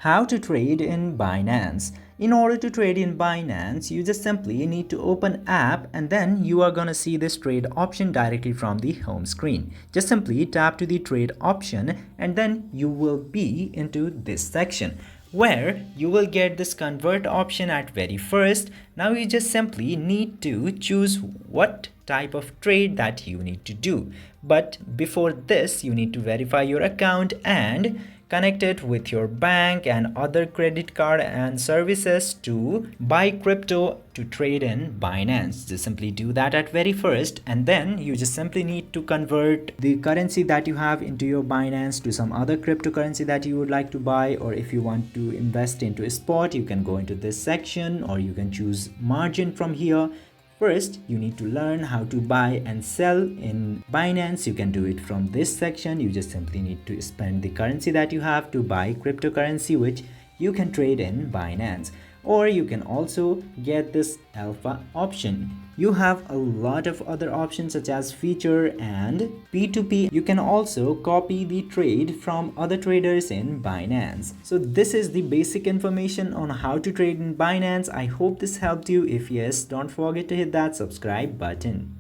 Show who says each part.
Speaker 1: How to trade in Binance. In order to trade in Binance, you just simply need to open app and then you are gonna see this trade option directly from the home screen. Just simply tap to the trade option and then you will be into this section where you will get this convert option at very first. Now you just simply need to choose what type of trade that you need to do. But before this, you need to verify your account and connect it with your bank and other credit card and services to buy crypto to trade in Binance. Just simply do that at very first and then you just simply need to convert the currency that you have into your Binance to some other cryptocurrency that you would like to buy, or if you want to invest into a spot, you can go into this section or you can choose margin from here. First, you need to learn how to buy and sell in Binance. You can do it from this section. You just simply need to spend the currency that you have to buy cryptocurrency, which you can trade in Binance. Or you can also get this alpha option. You have a lot of other options such as feature and P2P. You can also copy the trade from other traders in Binance. So this is the basic information on how to trade in Binance. I hope this helped you. If yes, don't forget to hit that subscribe button.